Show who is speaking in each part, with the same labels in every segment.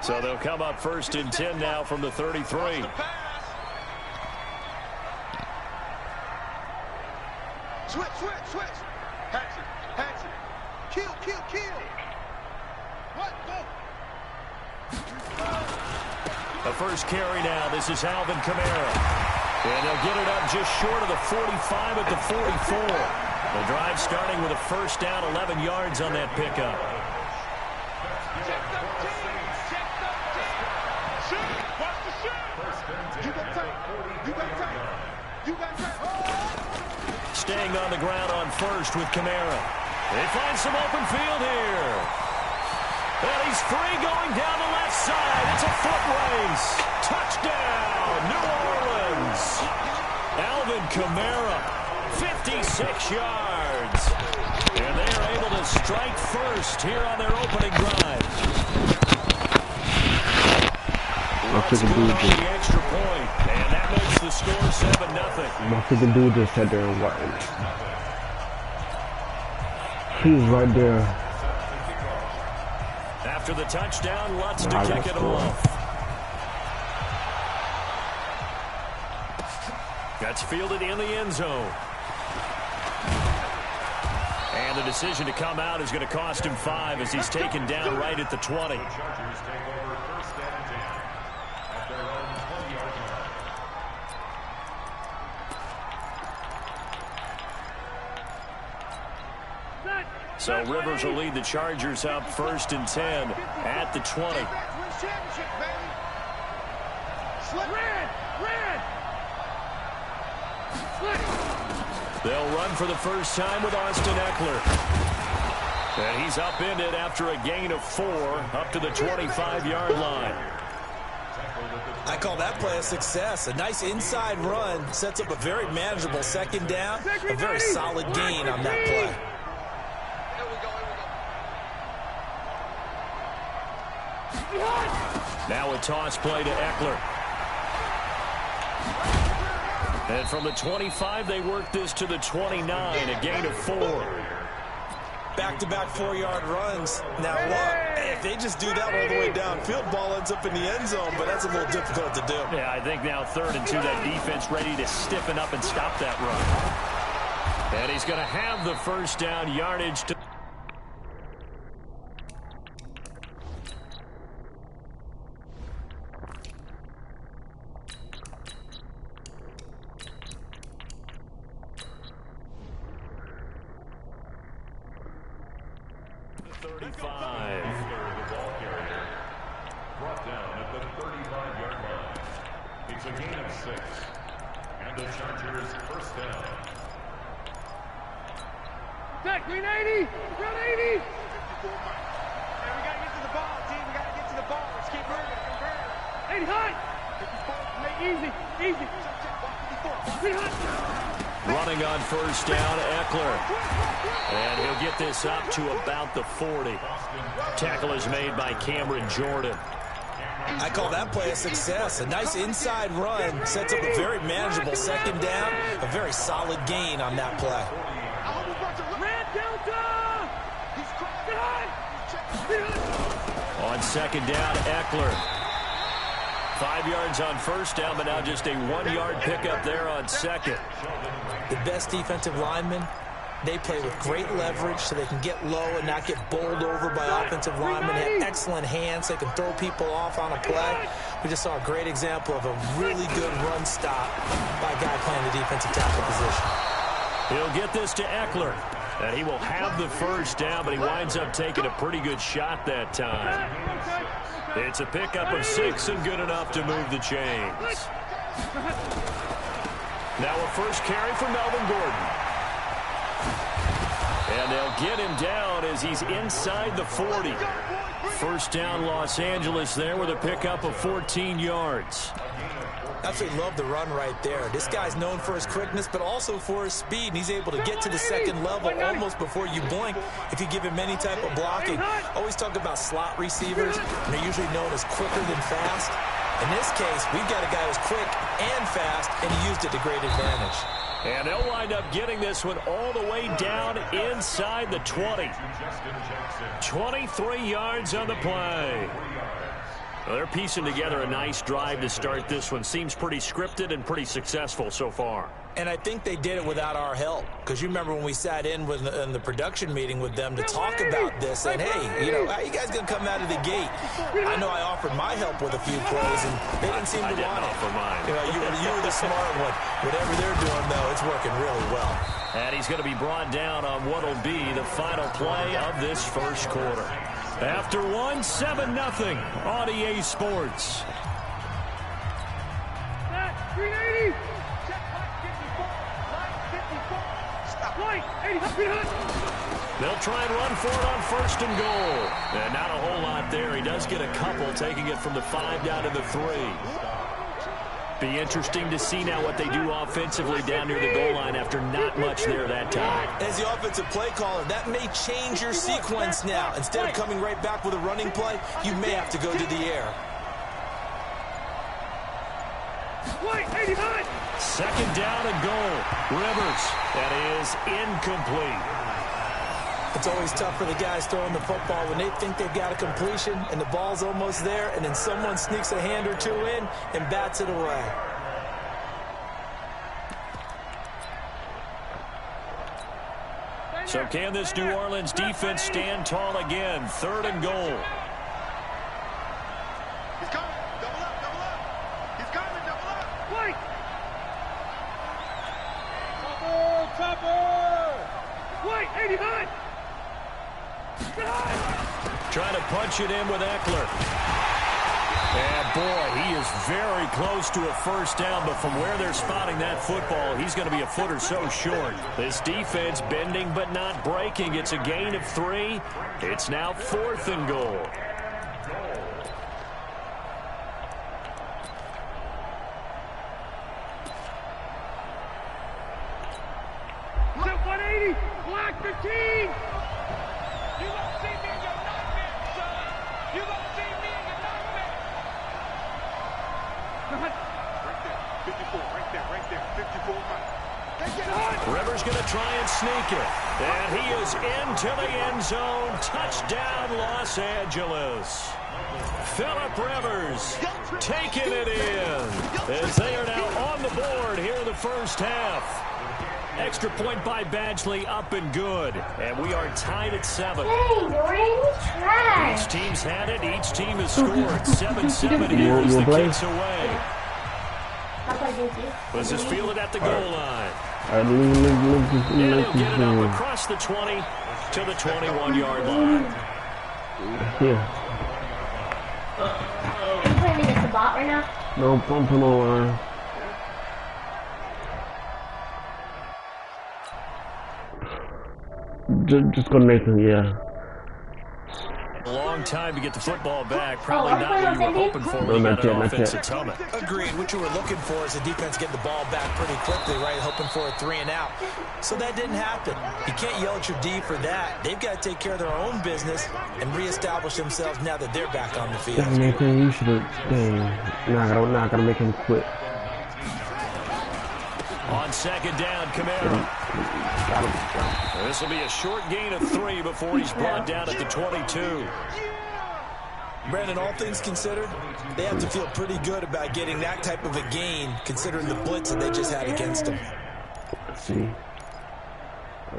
Speaker 1: So they'll come up 1st and 10 now from the 33.
Speaker 2: Switch. Hatch it. Kill. What? Go.
Speaker 1: The first carry now. This is Alvin Kamara. And they'll get it up just short of the 45 at the 44. The drive starting with a first down, 11 yards on that pickup. Staying on the ground on first with Kamara. They find some open field here. And he's free going down the left side. It's a foot race. Touchdown, New Orleans. Alvin Kamara, 56 yards. And they are able to strike first here on their opening drive. Let's go on the extra point. And that makes the score 7-0.
Speaker 3: My freaking dude just sat there and watched. He's right there.
Speaker 1: After the touchdown, Lutz to kick it off. That's fielded in the end zone. And the decision to come out is going to cost him 5 as he's taken down right at the 20. So Rivers will lead the Chargers up 1st and 10 at the 20. They'll run for the first time with Austin Eckler. And he's upended after a gain of 4 up to the 25-yard line.
Speaker 4: I call that play a success. A nice inside run sets up a very manageable second down. A very solid gain on that play.
Speaker 1: Now a toss play to Eckler. And from the 25, they work this to the 29, a gain of 4.
Speaker 4: Back-to-back 4-yard runs. Now, look, if they just do that all the way downfield, ball ends up in the end zone, but that's a little difficult to do.
Speaker 1: Yeah, I think now 3rd and 2, that defense ready to stiffen up and stop that run. And he's going to have the first down yardage to... Running on first down, Eckler. And he'll get this up to about the 40. Tackle is made by Cameron Jordan.
Speaker 4: I call that play a success. A nice inside run sets up a very manageable second down. A very solid gain on that play.
Speaker 1: On second down, Eckler. 5 yards on first down, but now just a 1-yard pickup there on second.
Speaker 4: The best defensive linemen, they play with great leverage so they can get low and not get bowled over by offensive linemen. They have excellent hands. They can throw people off on a play. We just saw a great example of a really good run stop by a guy playing the defensive tackle position.
Speaker 1: He'll get this to Eckler. And he will have the first down, but he winds up taking a pretty good shot that time. It's a pickup of 6 and good enough to move the chains. Now a first carry for Melvin Gordon. And they'll get him down as he's inside the 40. First down Los Angeles there with a pickup of 14 yards.
Speaker 4: Absolutely love the run right there. This guy's known for his quickness, but also for his speed, and he's able to get to the second level almost before you blink if you give him any type of blocking. Always talk about slot receivers, and they're usually known as quicker than fast. In this case, we've got a guy who's quick and fast, and he used it to great advantage.
Speaker 1: And they'll wind up getting this one all the way down inside the 20. 23 yards on the play. Well, they're piecing together a nice drive to start this one. Seems pretty scripted and pretty successful so far.
Speaker 4: And I think they did it without our help. Because you remember when we sat in the production meeting with them to talk about this, and hey, you know, how you guys going to come out of the gate? I know I offered my help with a few plays, and they didn't seem to want it.
Speaker 1: For mine.
Speaker 4: You know, you were the smart one. Whatever they're doing, though, it's working really well.
Speaker 1: And he's going to be brought down on what will be the final play of this first quarter. After one, 7-0 on EA Sports.
Speaker 2: 380.
Speaker 1: They'll try and run for it on 1st and goal. And not a whole lot there. He does get a couple, taking it from the 5 down to the 3. Be interesting to see now what they do offensively down near the goal line after not much there that time.
Speaker 4: As the offensive play caller, that may change your sequence now. Instead of coming right back with a running play, you may have to go to the air.
Speaker 1: 2nd down and goal. Rivers. That is incomplete.
Speaker 4: It's always tough for the guys throwing the football when they think they've got a completion and the ball's almost there, and then someone sneaks a hand or two in and bats it away.
Speaker 1: So can this New Orleans defense stand tall again? 3rd and goal.
Speaker 2: He's coming. Double up, double up. He's coming, double up. Wait. Chopper. Wait, 89.
Speaker 1: Trying to punch it in with Eckler. And boy, he is very close to a 1st down, but from where they're spotting that football, he's going to be a foot or so short. This defense bending but not breaking. It's a gain of 3. It's now 4th and goal.
Speaker 2: Set 180. Black 15. You gonna see me in your nightmare, son. You gonna see me in your nightmare. Right there, 54, right there.
Speaker 1: Rivers going to try and sneak it. And he is into the end zone. Touchdown, Los Angeles. Phillip Rivers taking it in as they are now on the board here in the first half. Extra point by Badgley, up and good. And we are tied at 7. Each team's had it. Each team has scored. 7-7 here as the kicks away. Was this fielded at the goal line? And he'll get it up across the 20 to the 21-yard line.
Speaker 3: Yeah.
Speaker 5: You playing against the bot right now?
Speaker 3: No, bumping on line. Just go Nathan, yeah.
Speaker 1: A long time to get the football back. Probably not what you were hoping for when you got an offensive helmet.
Speaker 4: Agreed. What you were looking for is the defense getting the ball back pretty quickly, right? Hoping for a 3 and out. So that didn't happen. You can't yell at your D for that. They've got to take care of their own business and reestablish themselves now that they're back on the field.
Speaker 3: Dang, Nathan, you should have. Dang. Now I gotta make him quit.
Speaker 1: On 2nd down, Camara. This will be a short gain of 3 before he's brought down at the 22.
Speaker 4: Brandon, all things considered, they have to feel pretty good about getting that type of a gain, considering the blitz that they just had against them.
Speaker 3: Let's see.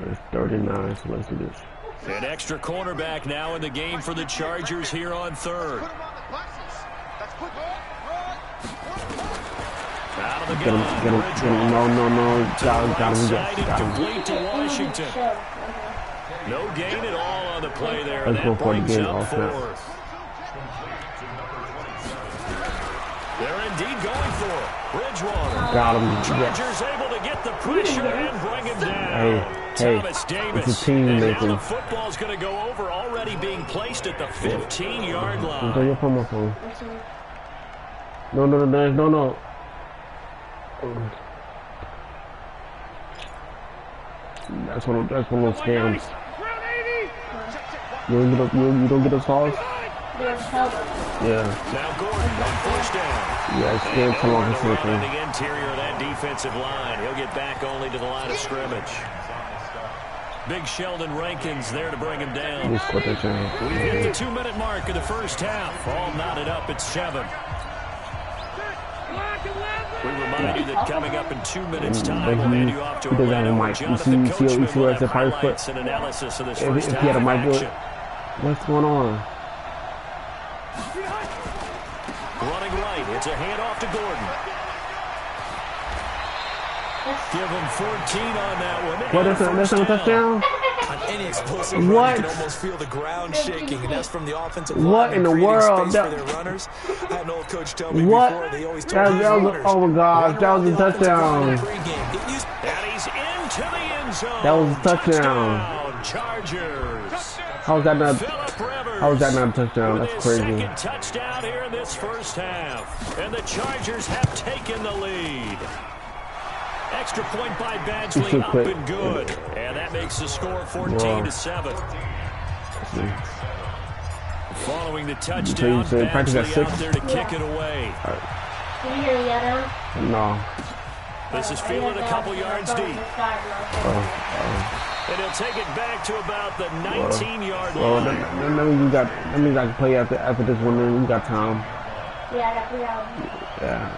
Speaker 3: It's 39, so let's do this.
Speaker 1: An extra cornerback now in the game for the Chargers here on 3rd. Out of the gun.
Speaker 3: Get him. No. Got him.
Speaker 1: Complete to Washington. No gain at all on the play there.
Speaker 3: Let's go
Speaker 1: That
Speaker 3: for the
Speaker 1: brings
Speaker 3: game
Speaker 1: up
Speaker 3: also.
Speaker 1: 4th. They're indeed going for it. Bridgewater.
Speaker 3: Got him.
Speaker 1: Chargers able to get the pressure and bring him down.
Speaker 3: Hey,
Speaker 1: Thomas Davis.
Speaker 3: it's a team,
Speaker 1: and now
Speaker 3: Nathan.
Speaker 1: the football's going to go over, already being placed at the 15-yard line.
Speaker 3: Don't you put my phone? No. That's one of those scams. You don't get those calls? Yeah.
Speaker 1: Now Gordon on 1st down.
Speaker 3: Yeah, it's scam come off the
Speaker 1: On
Speaker 3: thing.
Speaker 1: the interior of that defensive line. He'll get back only to the line of scrimmage. Big Sheldon Rankins there to bring him down.
Speaker 3: He scored that chance.
Speaker 1: We've hit the 2-minute mark of the first half. All knotted up at 7. We remind you that coming up in 2 minutes' time, we'll hand you off to Orlando where Jonathan Coachman will have highlights and analysis of this first half of action.
Speaker 3: What's going on?
Speaker 1: Running right, it's a handoff to Gordon. Give him 14 on that one.
Speaker 3: What is that? That's not a touchdown?
Speaker 4: On any explosive run, you can almost feel the ground shaking, and that's from the offensive line.
Speaker 3: What in the world?
Speaker 4: Space for their runners. I had an old coach tell me
Speaker 3: What?
Speaker 4: before, they always told
Speaker 3: That was, oh my gosh, that was a touchdown.
Speaker 1: And he's into the end zone.
Speaker 3: That was a touchdown.
Speaker 1: Chargers.
Speaker 3: How was that not?
Speaker 1: Phillip Rivers
Speaker 3: How was that not a touchdown?
Speaker 1: with
Speaker 3: That's
Speaker 1: his
Speaker 3: crazy.
Speaker 1: second touchdown here in this first half. And the Chargers have taken the lead. Extra point by Badgley, up
Speaker 3: quit.
Speaker 1: and good. And that makes the score 14-7. Following the touchdown,
Speaker 3: practice at
Speaker 1: Badgley
Speaker 3: 6.
Speaker 1: out there to kick it away.
Speaker 5: Can you hear the yellow?
Speaker 3: No.
Speaker 1: This is fielded a couple yards deep. And he'll take it back to about the 19-yard line.
Speaker 3: That means I can play after this one. Then we got time.
Speaker 5: Yeah, I got 3 hours.
Speaker 3: Yeah,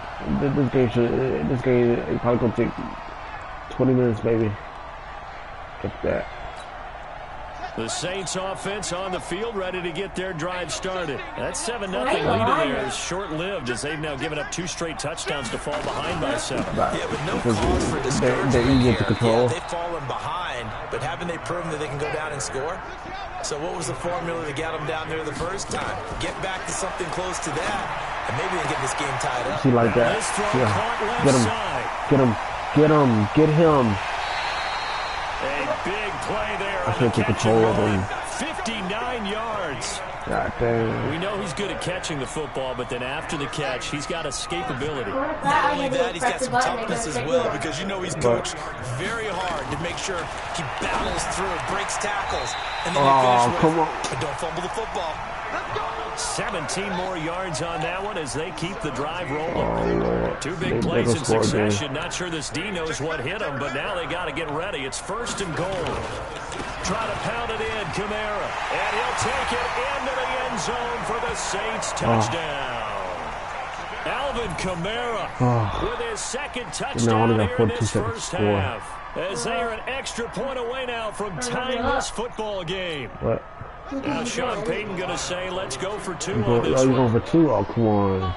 Speaker 3: this game it probably gonna take 20 minutes, baby. Get that.
Speaker 1: The Saints offense on the field, ready to get their drive started. That 7-0 lead in there is short-lived as they've now given up 2 straight touchdowns to fall behind by 7.
Speaker 4: Yeah, but no cause for discouragement
Speaker 3: they're easy
Speaker 4: here.
Speaker 3: to control.
Speaker 4: Yeah, they've fallen behind, but haven't they proven that they can go down and score? So what was the formula to get them down there the first time? Get back to something close to that, and maybe they get this game tied up.
Speaker 3: See like that.
Speaker 1: This throw
Speaker 3: Yeah.
Speaker 1: caught left
Speaker 3: Get him.
Speaker 1: side.
Speaker 3: Get him.
Speaker 1: A big play there.
Speaker 3: I
Speaker 1: on
Speaker 3: should
Speaker 1: the
Speaker 3: take
Speaker 1: catch
Speaker 3: control
Speaker 1: and
Speaker 3: of him.
Speaker 1: run. 59 yards.
Speaker 3: God damn.
Speaker 1: We know he's good at catching the football, but then after the catch, he's got escapability.
Speaker 4: Not only that, he's got some toughness as well, because you know he's coached very hard to make sure he battles through, breaks tackles, and then he finishes with,
Speaker 3: come on.
Speaker 4: but don't fumble the football.
Speaker 1: 17 more yards on that one as they keep the drive rolling.
Speaker 3: Oh, Lord.
Speaker 1: 2 big
Speaker 3: They
Speaker 1: plays
Speaker 3: gonna
Speaker 1: in
Speaker 3: score again.
Speaker 1: succession. Not sure this D knows what hit him, but now they got to get ready. It's 1st and goal. Try to pound it in, Kamara. And he'll take it into the end zone for the Saints touchdown. Alvin Kamara with his second touchdown
Speaker 3: only got
Speaker 1: here in
Speaker 3: 42
Speaker 1: this
Speaker 3: seconds
Speaker 1: first
Speaker 3: to score.
Speaker 1: half. As they are an extra point away now from tying this football game.
Speaker 3: What?
Speaker 1: Now Sean Payton going to say, let's go for 2 on
Speaker 3: Oh,
Speaker 1: this
Speaker 3: you
Speaker 1: one.
Speaker 3: going for 2? Oh, come on.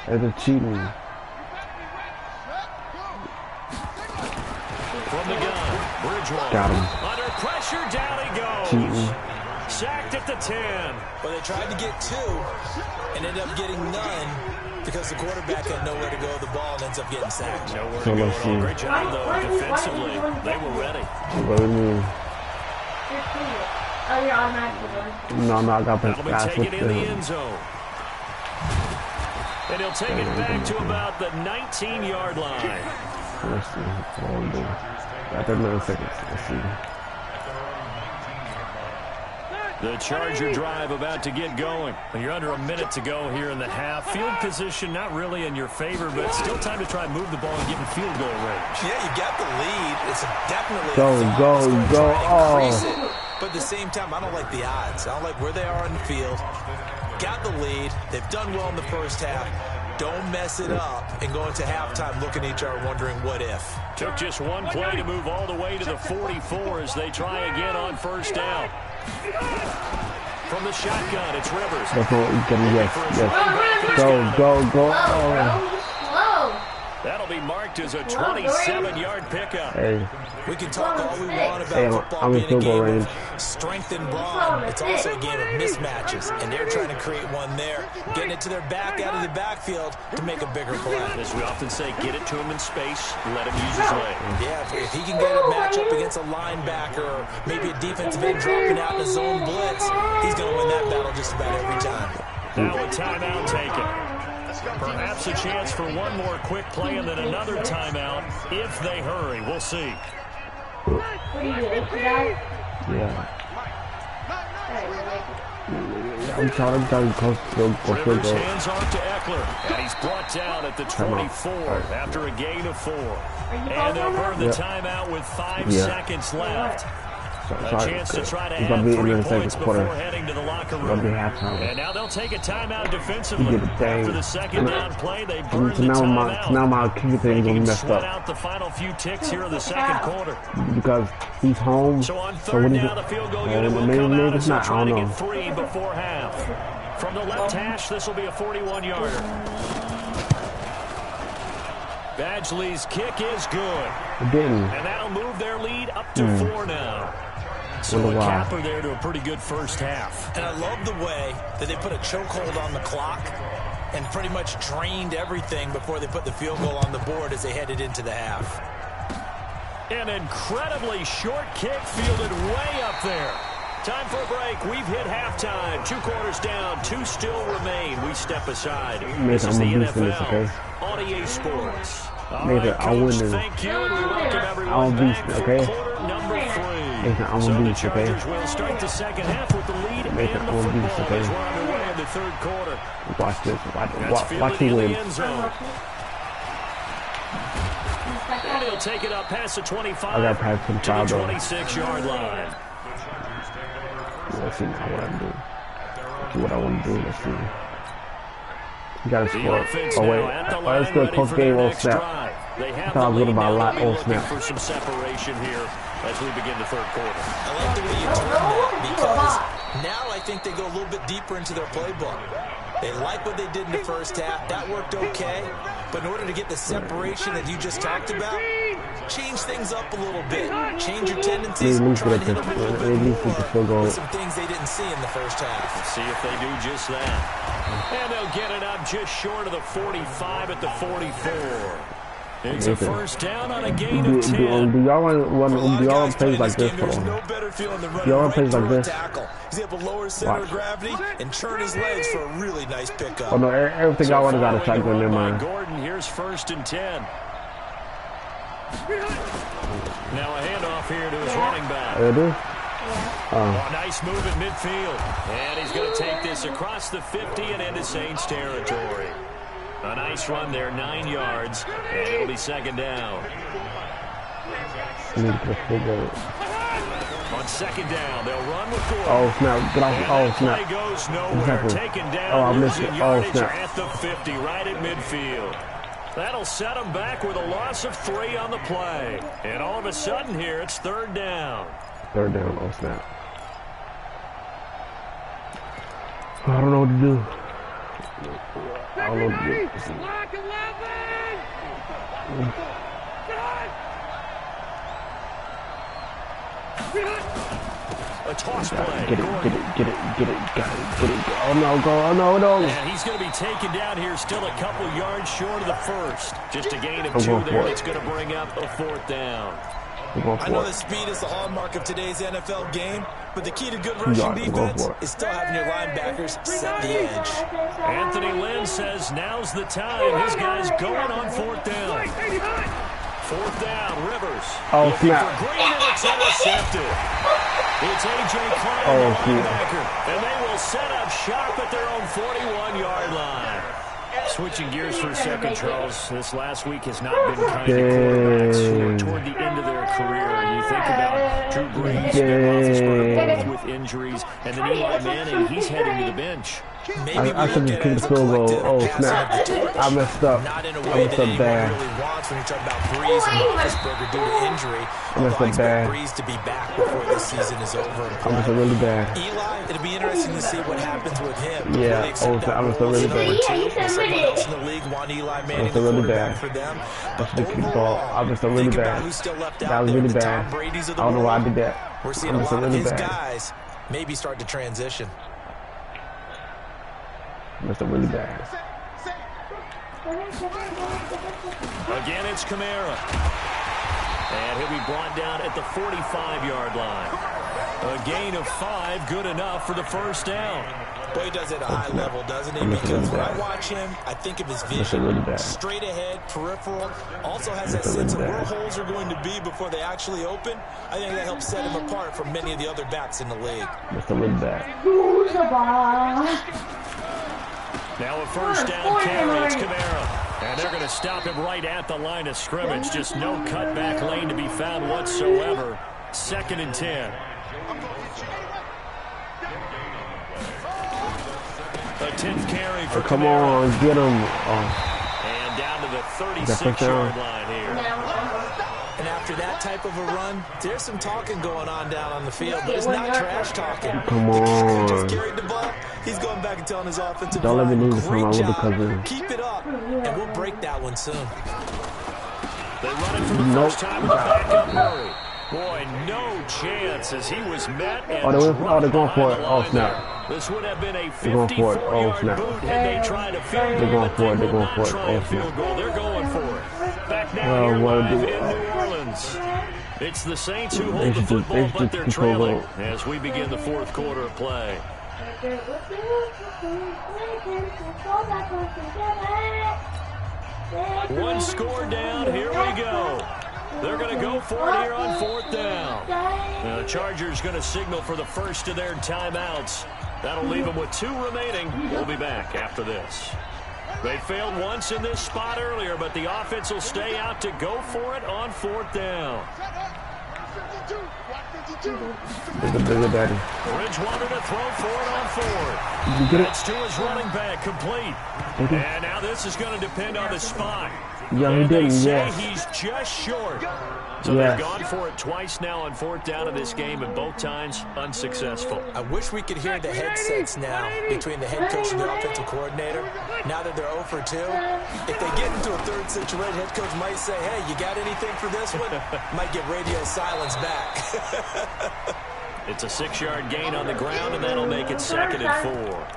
Speaker 3: That's a cheating.
Speaker 1: From the gun, Bridgewater.
Speaker 3: Got him.
Speaker 1: Under pressure, down he goes.
Speaker 3: Cheating.
Speaker 1: Sacked at the 10.
Speaker 4: Well, they tried to get 2 and ended up getting none because the quarterback had nowhere to go with the ball and ends up getting sacked.
Speaker 1: Nowhere
Speaker 3: So
Speaker 1: to go
Speaker 3: let's
Speaker 1: at all.
Speaker 3: see.
Speaker 1: Great job, though, defensively. They were ready.
Speaker 3: What do you mean?
Speaker 5: Oh, you're automatically going.
Speaker 3: No, I got
Speaker 1: That'll be
Speaker 3: pass
Speaker 1: taken
Speaker 3: with
Speaker 1: in the
Speaker 3: them.
Speaker 1: end zone. And he'll take it back to about the 19-yard line.
Speaker 3: Let's see. Got 39 seconds. Let's see.
Speaker 1: The Charger drive about to get going. And you're under a minute to go here in the half. Field position not really in your favor, but still time to try and move the ball and get in field goal range.
Speaker 4: Yeah, you got the lead. It's definitely
Speaker 3: Go.
Speaker 4: increase it. But at the same time, I don't like the odds. I don't like where they are on the field. Got the lead. They've done well in the first half. Don't mess it up and go into halftime looking at each other wondering what if.
Speaker 1: Took just one play to move all the way to the 44 as they try again on first down. From the shotgun, it's Rivers.
Speaker 3: That's what we can, yes. Go.
Speaker 5: Slow.
Speaker 1: That'll be marked as a 27-yard pickup.
Speaker 3: Hey,
Speaker 4: We can talk all we want about
Speaker 3: Hey,
Speaker 4: football
Speaker 3: I'm in
Speaker 4: being a
Speaker 3: field goal
Speaker 4: game
Speaker 3: range.
Speaker 4: of strength and brawn. It's also a game of mismatches, and they're trying to create one there, getting it to their back out of the backfield to make a bigger play.
Speaker 1: As we often say, get it to him in space, let him use his leg.
Speaker 4: Yeah, if he can get a matchup against a linebacker or maybe a defensive end dropping out in a zone blitz, he's going to win that battle just about every time.
Speaker 1: Now a timeout taken. Perhaps a chance for one more quick play and then another timeout if they hurry. We'll see.
Speaker 5: What do you do, guys?
Speaker 3: yeah. I'm trying to close to go field
Speaker 1: Rivers
Speaker 3: goal.
Speaker 1: hands off to Eckler, and he's brought down at the 24 after a gain of 4. And they'll burn the timeout with 5 seconds left. A chance to try to
Speaker 3: It's gonna
Speaker 1: add
Speaker 3: be
Speaker 1: 3
Speaker 3: in the
Speaker 1: points
Speaker 3: second quarter.
Speaker 1: before heading to the locker
Speaker 3: It's gonna be
Speaker 1: room.
Speaker 3: halftime.
Speaker 1: And now they'll take a timeout defensively.
Speaker 3: You get the thing.
Speaker 1: After the second down play, they burn
Speaker 3: So
Speaker 1: the
Speaker 3: now my
Speaker 1: timeout.
Speaker 3: kicking thing is gonna be messed
Speaker 1: Sweat
Speaker 3: up
Speaker 1: out the final few ticks here in the second quarter.
Speaker 3: because he's home.
Speaker 1: So on
Speaker 3: So
Speaker 1: third
Speaker 3: what is
Speaker 1: down,
Speaker 3: it?
Speaker 1: the field goal unit will
Speaker 3: Maybe
Speaker 1: come out
Speaker 3: it's
Speaker 1: as they'll
Speaker 3: not. I
Speaker 1: try to
Speaker 3: don't
Speaker 1: get
Speaker 3: know.
Speaker 1: 3 before half. From the left hash, this will be a 41-yarder. Badgley's kick is good.
Speaker 3: It didn't.
Speaker 1: And that'll move their lead up to 4 now. So
Speaker 3: Wonder
Speaker 1: a
Speaker 3: why.
Speaker 1: capper there to a pretty good first half.
Speaker 4: And I love the way that they put a chokehold on the clock and pretty much drained everything before they put the field goal on the board as they headed into the half.
Speaker 1: An incredibly short kick fielded way up there. Time for a break. We've hit halftime. 2 quarters down. 2 still remain. We step aside. This is the
Speaker 3: I'm gonna do this,
Speaker 1: NFL
Speaker 3: okay?
Speaker 1: on EA Sports. All
Speaker 3: Nathan,
Speaker 1: right,
Speaker 3: I'll win
Speaker 1: Coach,
Speaker 3: this.
Speaker 1: thank you, and we welcome
Speaker 3: I'll
Speaker 1: everyone
Speaker 3: beat
Speaker 1: back
Speaker 3: you,
Speaker 1: for
Speaker 3: okay?
Speaker 1: quarter number 3.
Speaker 3: Nathan, I'm
Speaker 1: So
Speaker 3: gonna
Speaker 1: the
Speaker 3: beat you, okay?
Speaker 1: Chargers will start the second half with the lead
Speaker 3: Nathan,
Speaker 1: and the
Speaker 3: I'm gonna beat you,
Speaker 1: football
Speaker 3: okay?
Speaker 1: as we're underway in the third quarter.
Speaker 3: Watch this.
Speaker 1: That's
Speaker 3: Watch
Speaker 1: fielded
Speaker 3: who
Speaker 1: in the
Speaker 3: wins.
Speaker 1: end zone. And he'll take it up past the 25
Speaker 3: I got past
Speaker 1: to
Speaker 3: 25
Speaker 1: the
Speaker 3: though.
Speaker 1: 26-yard line.
Speaker 3: Let's see now what I do. See what I want to do. Let's see. You gotta
Speaker 1: The
Speaker 3: score.
Speaker 1: offense
Speaker 3: Oh
Speaker 1: now
Speaker 3: wait.
Speaker 1: at the
Speaker 3: Oh,
Speaker 1: line,
Speaker 3: let's go
Speaker 1: ready
Speaker 3: post
Speaker 1: for
Speaker 3: game
Speaker 1: their
Speaker 3: on
Speaker 1: next
Speaker 3: snap.
Speaker 1: drive. They have
Speaker 3: I thought I
Speaker 1: the
Speaker 3: was
Speaker 1: lead
Speaker 3: gonna buy a
Speaker 1: now.
Speaker 3: lot
Speaker 1: They'll be
Speaker 3: on
Speaker 1: looking
Speaker 3: snap.
Speaker 1: for some separation here as we begin the third quarter.
Speaker 4: I like the way you turn that because now I think they go a little bit deeper into their playbook. They like what they did in the first half. That worked okay. But in order to get the separation that you just talked about, change things up a little bit. Change your tendencies. Try to hit them a little bit more with some things they didn't see in the first half.
Speaker 1: Let's see if they do just that. And they'll get it up just short of the 45 at the 44. It's a first down on a gain of 10.
Speaker 3: Do y'all want plays like this?
Speaker 4: There's no better feeling than running
Speaker 3: Y'all
Speaker 4: right
Speaker 3: plays like
Speaker 4: through a
Speaker 3: this?
Speaker 4: tackle. He's able to lower his center of gravity and turn his legs for a really nice pickup.
Speaker 3: Oh no, everything I want is out of
Speaker 1: Following
Speaker 3: shotgun
Speaker 1: the
Speaker 3: in
Speaker 1: run by
Speaker 3: mind.
Speaker 1: Gordon, here's 1st and 10. Now a handoff here to his running back.
Speaker 3: They do?
Speaker 1: Oh, nice move at midfield. And he's going to take this across the 50 and into Saints territory. A nice run there, 9 yards, and it'll be 2nd down.
Speaker 3: I need to put a field goal.
Speaker 1: On 2nd down, they'll run with Gordon.
Speaker 3: Oh snap! Get off!
Speaker 1: And
Speaker 3: Oh
Speaker 1: that play
Speaker 3: snap!
Speaker 1: goes nowhere.
Speaker 3: Exactly.
Speaker 1: Taken down,
Speaker 3: Oh, I missed
Speaker 1: losing
Speaker 3: it. Oh,
Speaker 1: yardage
Speaker 3: snap.
Speaker 1: at the 50, right at midfield. That'll set them back with a loss of 3 on the play. And all of a sudden here, it's 3rd down.
Speaker 3: 3rd down. Oh snap! I don't know what to do. I don't know what to do.
Speaker 2: Lock 11!
Speaker 1: A toss play.
Speaker 3: Get it!
Speaker 1: Gordon.
Speaker 3: Get it! Got it! Get it! Oh no! Go! Oh no! No!
Speaker 1: And he's going to be taken down here, still a couple yards short of the first. Just a gain of
Speaker 3: I'm
Speaker 1: 2
Speaker 3: going
Speaker 1: there.
Speaker 3: for it.
Speaker 1: That's going to bring up a 4th down.
Speaker 3: I'm going
Speaker 4: I know
Speaker 3: for
Speaker 4: the
Speaker 3: it.
Speaker 4: speed is the hallmark of today's NFL game, but the key to good rushing
Speaker 3: Yeah, go
Speaker 4: defense
Speaker 3: for it.
Speaker 4: is still having your linebackers set the edge.
Speaker 1: Anthony Lynn says now's the time. His guy's going on 4th down. 4th down, Rivers.
Speaker 3: Oh
Speaker 1: Looking
Speaker 3: snap!
Speaker 1: for Green, and it's intercepted. It's A.J. Klein,
Speaker 3: Oh,
Speaker 1: the
Speaker 3: snap.
Speaker 1: linebacker, and they will set up shop at their own 41-yard line. Switching gears for a second, Charles. This last week has not been kind to quarterbacks who are toward the end of their career. You think about Drew Brees, Ben Roethlisberger, both with injuries, and then Eli Manning, he's heading to the bench.
Speaker 4: Maybe
Speaker 3: I
Speaker 4: we
Speaker 3: should
Speaker 4: look
Speaker 3: have
Speaker 4: at it
Speaker 3: kicked
Speaker 4: as
Speaker 3: the
Speaker 4: a
Speaker 3: field goal.
Speaker 4: collective
Speaker 3: Oh
Speaker 4: passing
Speaker 3: snap!
Speaker 4: of the torch.
Speaker 3: I messed up.
Speaker 4: Not in a
Speaker 3: I
Speaker 4: way
Speaker 3: messed
Speaker 4: that
Speaker 3: up
Speaker 4: anyone
Speaker 3: bad.
Speaker 4: really wants when you talk about Brees and Roethlisberger due to injury.
Speaker 3: messed
Speaker 4: Although I
Speaker 3: up
Speaker 4: expect
Speaker 3: bad.
Speaker 4: Brees to be back before this season is over.
Speaker 3: I messed up really bad.
Speaker 4: Eli, it'll be interesting to see what happens with him.
Speaker 3: Yeah,
Speaker 4: Will they accept
Speaker 3: oh,
Speaker 4: that
Speaker 3: I messed up
Speaker 4: role as
Speaker 3: really
Speaker 4: number
Speaker 3: bad.
Speaker 4: two? Will someone else in the league want Eli Manning,
Speaker 3: messed
Speaker 4: the
Speaker 3: up really
Speaker 4: quarterback
Speaker 3: bad.
Speaker 4: for them?
Speaker 3: I
Speaker 4: But
Speaker 3: should have kicked the ball. I
Speaker 4: overall,
Speaker 3: messed up really
Speaker 4: think about
Speaker 3: bad.
Speaker 4: who's still left
Speaker 3: That
Speaker 4: out
Speaker 3: was
Speaker 4: there.
Speaker 3: really
Speaker 4: The
Speaker 3: bad.
Speaker 4: Tom Brady's of
Speaker 3: I
Speaker 4: the
Speaker 3: don't know why I
Speaker 4: world.
Speaker 3: did that.
Speaker 4: We're seeing
Speaker 3: I
Speaker 4: a
Speaker 3: messed
Speaker 4: lot
Speaker 3: up
Speaker 4: of
Speaker 3: really
Speaker 4: his
Speaker 3: bad.
Speaker 4: guys maybe start to transition.
Speaker 3: Messed up really bad.
Speaker 1: Again, it's Kamara. And he'll be brought down at the 45-yard line. A gain of 5, good enough for the 1st down.
Speaker 4: Boy, he does it at a high level, doesn't he? Because when I watch him, I think of his vision. Straight ahead, peripheral. Also has that sense of where holes are going to be before they actually open. I think that helps set him apart from many of the other backs in the league.
Speaker 3: Messed up really bad.
Speaker 1: Now a 1st down carry, it's Kamara. And they're going to stop him right at the line of scrimmage. Just no cutback lane to be found whatsoever. 2nd and 10. A 10th carry for
Speaker 3: Come
Speaker 1: Kamara.
Speaker 3: on, get him.
Speaker 1: And down to the 36-yard line here.
Speaker 4: And after that type of a run, there's some talking going on down on the field, but it's not trash talking.
Speaker 3: Come
Speaker 4: The kicker
Speaker 3: on.
Speaker 4: just carried the ball. He's going back and telling his offensive
Speaker 3: Don't let me
Speaker 4: line,
Speaker 3: lose this one.
Speaker 4: great
Speaker 3: I would
Speaker 4: job.
Speaker 3: have covered.
Speaker 4: Keep it up, and we'll break that one soon.
Speaker 1: They run it for the first time with a backup Murray. Boy, no chance as he was met and
Speaker 3: they're going for it. Oh, snap.
Speaker 1: This would have been a
Speaker 3: They're going for it. Oh,
Speaker 1: 54-yard
Speaker 3: snap.
Speaker 1: boot had they tried a field goal.
Speaker 3: They're going
Speaker 1: but
Speaker 3: for it.
Speaker 1: they
Speaker 3: They're
Speaker 1: will
Speaker 3: going
Speaker 1: not
Speaker 3: for it.
Speaker 1: try a
Speaker 3: Oh,
Speaker 1: field
Speaker 3: snap.
Speaker 1: goal. They're going for it. Back now
Speaker 3: Oh,
Speaker 1: here
Speaker 3: what
Speaker 1: live
Speaker 3: do-
Speaker 1: in New Orleans. It's the Saints who
Speaker 3: They
Speaker 1: hold the
Speaker 3: should just-
Speaker 1: football,
Speaker 3: they should
Speaker 1: but
Speaker 3: just
Speaker 1: they're
Speaker 3: keep
Speaker 1: trailing
Speaker 3: over.
Speaker 1: as we begin the fourth quarter of play. One score down. Here we go. They're going to go for it here on fourth down. Now, the Chargers going to signal for the first of their timeouts. That'll leave them with 2 remaining. We'll be back after this. They failed once in this spot earlier, but the offense will stay out to go for it on fourth down.
Speaker 3: It's a bigger daddy.
Speaker 1: Bridgewater to throw for it on fourth.
Speaker 3: Did you get
Speaker 1: That's to his running back, complete. And now this is going to depend on the spot.
Speaker 3: Yeah, he
Speaker 1: And they
Speaker 3: didn't,
Speaker 1: say
Speaker 3: yes.
Speaker 1: he's just short. So
Speaker 3: Yes.
Speaker 1: they've gone for it twice now on fourth down in this game, and both times unsuccessful.
Speaker 4: I wish we could hear the headsets now between the head coach and the offensive coordinator. Now that they're 0 for 2, if they get into a third situation, head coach might say, hey, you got anything for this one? Might get radio silence back.
Speaker 1: It's a 6-yard gain on the ground, and that'll make it 2nd and 4.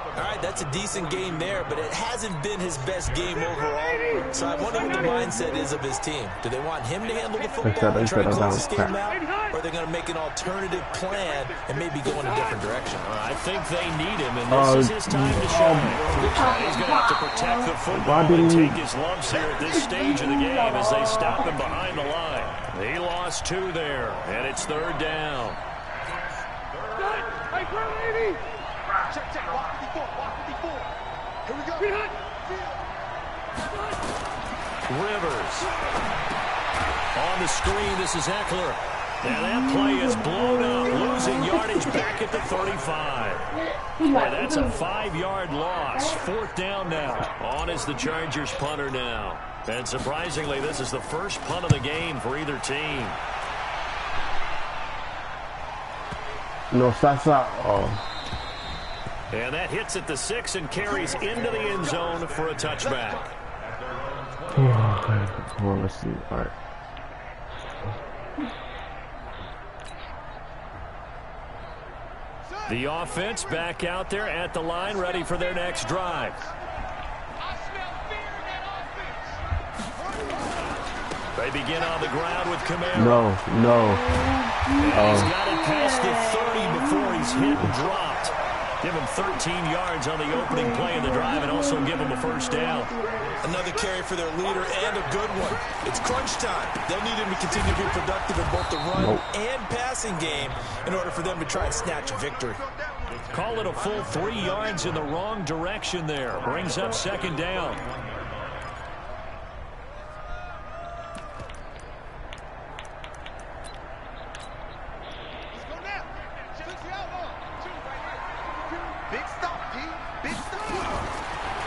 Speaker 4: All right, that's a decent game there, but it hasn't been his best game overall. So I wonder what the mindset is of his team. Do they want him to handle the football and try to close this game out? Or are they going to make an alternative plan and maybe go in a different direction?
Speaker 1: I think they need him, and this is his time to shine. He's going to have to protect the football and take his lumps here at this stage of the game as they stop him behind the line. He lost 2 there, and it's 3rd down.
Speaker 2: Hey, Brown 80. Check, walk 54, walk 54. Here we go.
Speaker 1: Rivers. On the screen, this is Eckler. Now that play is blown up, losing yardage back at the 35. Boy, that's a 5-yard loss. 4th down now. On is the Chargers punter now. And surprisingly, this is the first punt of the game for either team.
Speaker 3: No, Sasa. Oh.
Speaker 1: And that hits at the 6 and carries into the end zone for a touchback.
Speaker 3: Come on, let's see. All right.
Speaker 1: The offense back out there at the line, ready for their next drive. They begin on the ground with Kamara.
Speaker 3: No.
Speaker 1: He's got it past the 30 before he's hit and dropped. Give him 13 yards on the opening play of the drive and also give him a first down.
Speaker 4: Another carry for their leader and a good one. It's crunch time. They'll need him to continue to be productive in both the run and passing game in order for them to try and snatch a victory.
Speaker 1: Call it a full 3 yards in the wrong direction there. Brings up 2nd down.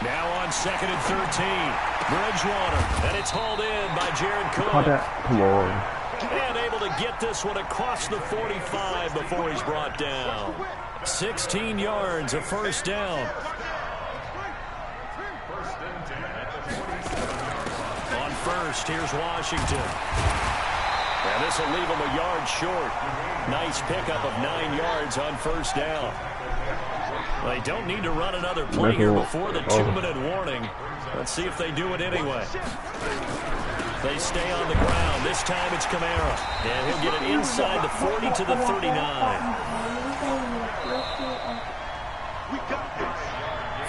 Speaker 1: Now on 2nd and 13. Bridgewater. And it's hauled in by Jared Cook.
Speaker 3: Caught that. Come on.
Speaker 1: And able to get this one across the 45 before he's brought down. 16 yards, a first down. On first, here's Washington. And this will leave him a yard short. Nice pickup of 9 yards on first down. They don't need to run another play here before the 2-minute warning. Let's see if they do it anyway. They stay on the ground. This time it's Kamara. And he'll get it inside the 40 to the 39.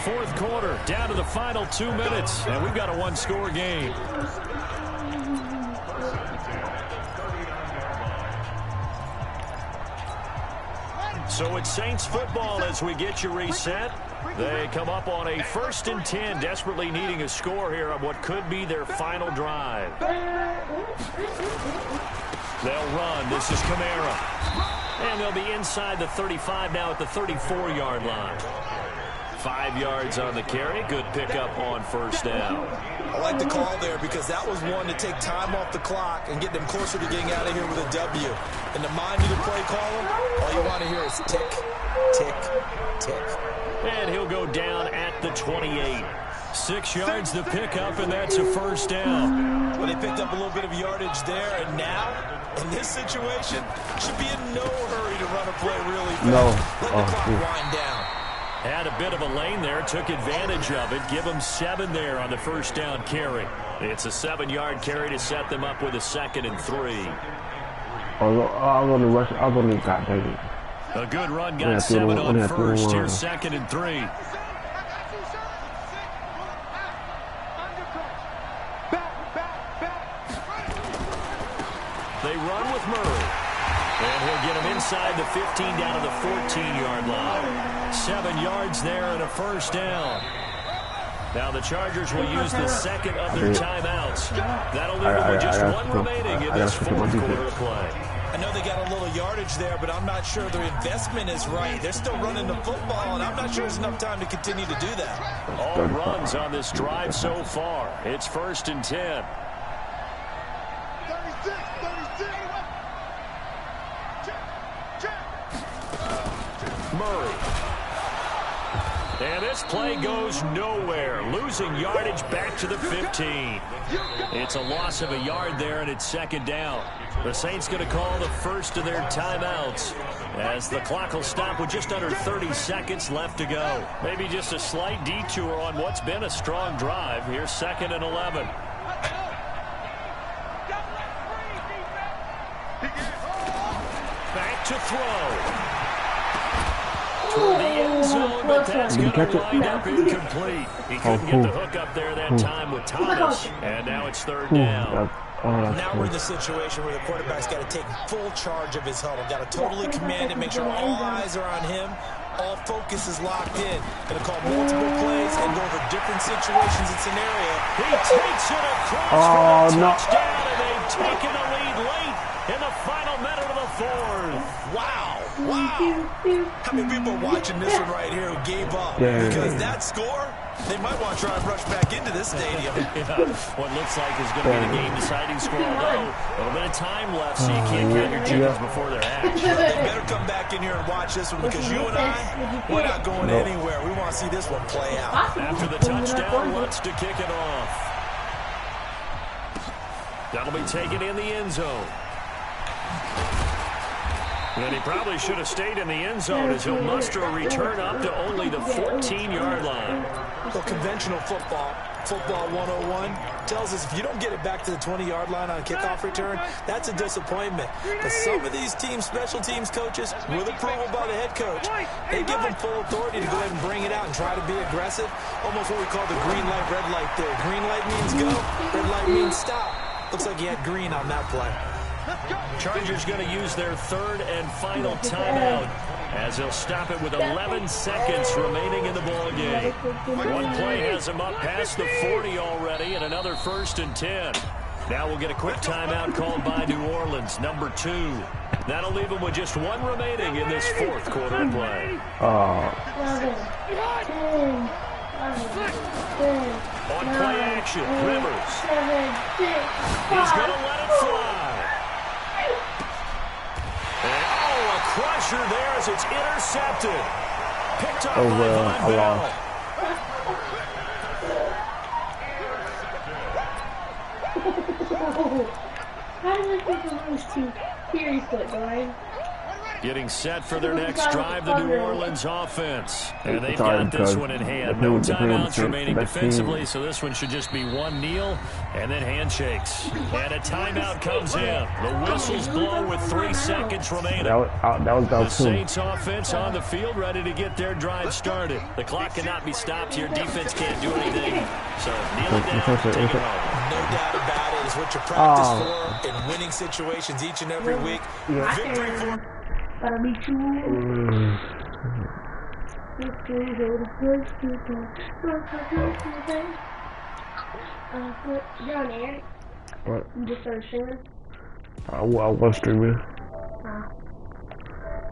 Speaker 1: Fourth quarter, down to the final 2 minutes. And we've got a 1-score game. So it's Saints football as we get you reset. They come up on a 1st and 10, desperately needing a score here on what could be their final drive. They'll run. This is Kamara. And they'll be inside the 35 now at the 34-yard line. 5 yards on the carry. Good pickup on first down.
Speaker 4: I like the call there because that was one to take time off the clock and get them closer to getting out of here with a W. In the mind of the play caller, all you want to hear is tick, tick, tick.
Speaker 1: And he'll go down at the 28. 6 yards to pick up, and that's a first down.
Speaker 4: Well, they picked up a little bit of yardage there, and now, in this situation, should be in no hurry to run a play really fast.
Speaker 3: No.
Speaker 4: Let the clock wind down.
Speaker 1: Had a bit of a lane there, took advantage of it. Give them 7 there on the first down carry. It's a 7-yard carry to set them up with a 2nd and 3.
Speaker 3: I'll go to rush. I'll go to got David.
Speaker 1: A good run, got 7 on first. Here's 2nd and 3. They run with Murray. And he'll get him inside the 15 down to the 14-yard line. 7 yards there and a first down. Now the Chargers will use the second of their timeouts. That'll leave them with just one remaining in this fourth quarter of play.
Speaker 4: I know they got a little yardage there, but I'm not sure their investment is right. They're still running the football, and I'm not sure there's enough time to continue to do that.
Speaker 1: All runs on this drive so far. It's 1st and 10.
Speaker 2: 36.
Speaker 1: Murray. And this play goes nowhere. Losing yardage back to the 15. It's a loss of a yard there, and it's 2nd down. The Saints going to call the first of their timeouts as the clock will stop with just under 30 seconds left to go. Maybe just a slight detour on what's been a strong drive. Here's 2nd and 11. Back to throw. Toward the end zone, but that's going to wind up incomplete. He couldn't get the hook up there that time with Thomas, and now it's 3rd down.
Speaker 4: Now we're in the situation where the quarterback's got to take full charge of his huddle. Got to totally command it, make sure all eyes are on him. All focus is locked in. Going to call multiple plays and go over different situations and scenarios.
Speaker 1: He takes it across for a touchdown, and they've taken a lead late in the final minute of the 4th.
Speaker 4: Wow. How many people are watching this one right here who gave up? Because that score, they might want to try and rush back into this stadium.
Speaker 1: What looks like is going to be the game-deciding score. Although, a little bit of time left, so you can't count your chickens before they're hatched.
Speaker 4: They better come back in here and watch this one because you and I, we're not going anywhere. We want to see this one play out.
Speaker 1: After the touchdown, wants to kick it off. That'll be taken in the end zone. And he probably should have stayed in the end zone as he'll muster a return up to only the 14-yard line.
Speaker 4: So conventional football 101, tells us if you don't get it back to the 20-yard line on a kickoff return, that's a disappointment. But some of these teams, special teams coaches, with approval by the head coach, they give them full authority to go ahead and bring it out and try to be aggressive. Almost what we call the green light, red light theory. Green light means go, red light means stop. Looks like he had green on that play.
Speaker 1: Chargers going to use their 3rd and final timeout as they'll stop it with 11 seconds remaining in the ballgame. One play has them up past the 40 already, and another 1st and 10. Now we'll get a quick timeout called by New Orleans, number 2. That'll leave them with just 1 remaining in this 4th quarter of play. On play action, Rivers. He's going to let it fly. And, a crusher there as it's intercepted. Picked up by Von Bell.
Speaker 5: How did I think of those two? Seriously, Brian.
Speaker 1: Getting set for their next drive, the New Orleans offense. And they've got this one in hand. No timeouts remaining defensively, so this one should just be one kneel and then handshakes. And a timeout comes in. The whistles blow with 3 seconds remaining. The Saints offense on the field, ready to get their drive started. The clock cannot be stopped here. Defense can't do anything. So kneel it down, take it home.
Speaker 4: No doubt about it. It's what you practice for in winning situations each and every week. Victory for...
Speaker 5: Para me too. John, Aaron.
Speaker 3: What?
Speaker 5: You just started streaming?
Speaker 3: I was streaming.